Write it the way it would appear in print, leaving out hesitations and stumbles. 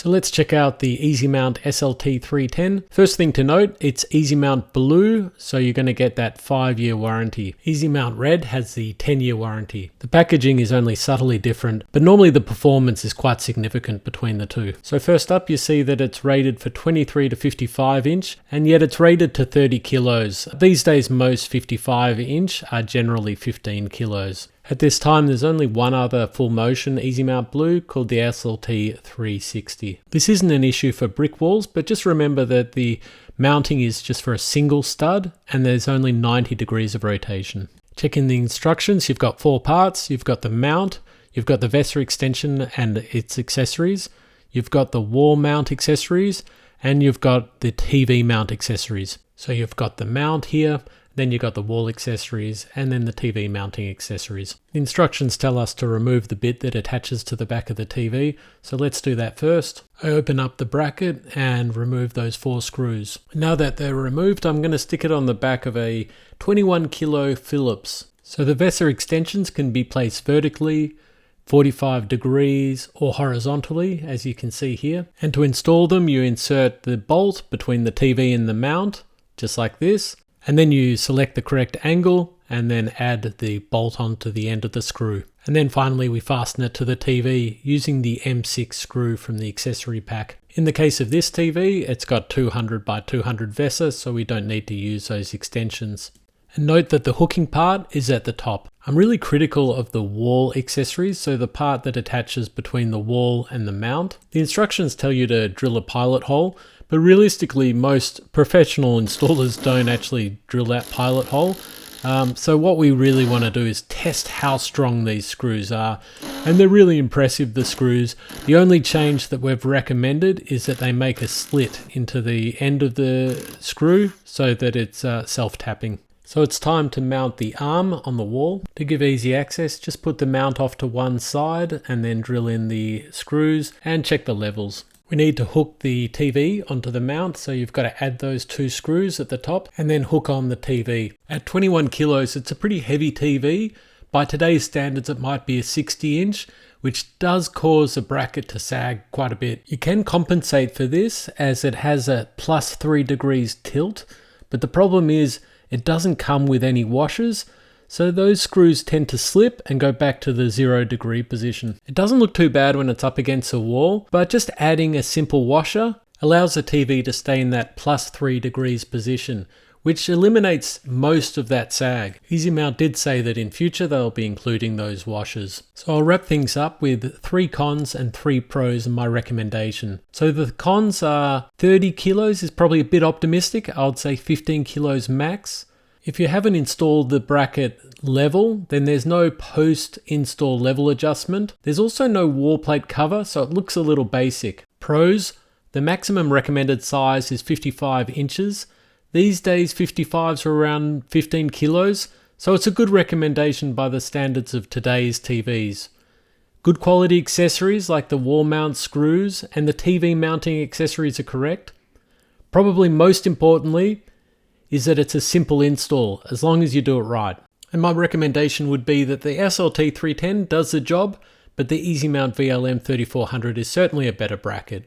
So let's check out the Ezymount SLT310. First thing to note, it's Ezymount Blue, so you're going to get that 5-year warranty. Ezymount Red has the 10-year warranty. The packaging is only subtly different, but normally the performance is quite significant between the two. So first up, you see that it's rated for 23 to 55 inch, and yet it's rated to 30 kilos. These days, most 55 inch are generally 15 kilos. At this time, there's only one other full motion Ezymount Blue called the SLT360. This isn't an issue for brick walls, but just remember that the mounting is just for a single stud and there's only 90 degrees of rotation. Checking the instructions, you've got 4 parts. You've got the mount, you've got the VESA extension and its accessories, you've got the wall mount accessories, and you've got the TV mount accessories. So you've got the mount here, then you've got the wall accessories, and then the TV mounting accessories. The instructions tell us to remove the bit that attaches to the back of the TV, so let's do that first. I open up the bracket and remove those 4 screws. Now that they're removed, I'm going to stick it on the back of a 21 kilo Phillips. So the VESA extensions can be placed vertically, 45 degrees, or horizontally, as you can see here. And to install them, you insert the bolt between the TV and the mount, just like this. And then you select the correct angle and then add the bolt onto the end of the screw. And then finally we fasten it to the TV using the M6 screw from the accessory pack. In the case of this TV, it's got 200 by 200 VESA, so we don't need to use those extensions. And note that the hooking part is at the top. I'm really critical of the wall accessories, so the part that attaches between the wall and the mount. The instructions tell you to drill a pilot hole, but realistically most professional installers don't actually drill that pilot hole. So what we really want to do is test how strong these screws are, and they're really impressive, the screws. The only change that we've recommended is that they make a slit into the end of the screw so that it's self-tapping. So it's time to mount the arm on the wall. To give easy access, just put the mount off to one side and then drill in the screws and check the levels. We need to hook the TV onto the mount, so you've got to add those 2 screws at the top and then hook on the TV. At 21 kilos, it's a pretty heavy TV. By today's standards, it might be a 60 inch, which does cause the bracket to sag quite a bit. You can compensate for this as it has a +3 degrees tilt, but the problem is it doesn't come with any washers, so those screws tend to slip and go back to the 0 degree position. It doesn't look too bad when it's up against a wall, but just adding a simple washer allows the TV to stay in that +3 degrees position, which eliminates most of that sag. Ezymount did say that in future they'll be including those washers. So I'll wrap things up with 3 cons and 3 pros in my recommendation. So the cons are 30 kilos is probably a bit optimistic. I would say 15 kilos max. If you haven't installed the bracket level, then there's no post-install level adjustment. There's also no wall plate cover, so it looks a little basic. Pros, the maximum recommended size is 55 inches. These days, 55s are around 15 kilos, so it's a good recommendation by the standards of today's TVs. Good quality accessories like the wall mount screws and the TV mounting accessories are correct. Probably most importantly, is that it's a simple install as long as you do it right. And my recommendation would be that the SLT310 does the job, but the Ezymount VLM3400 is certainly a better bracket.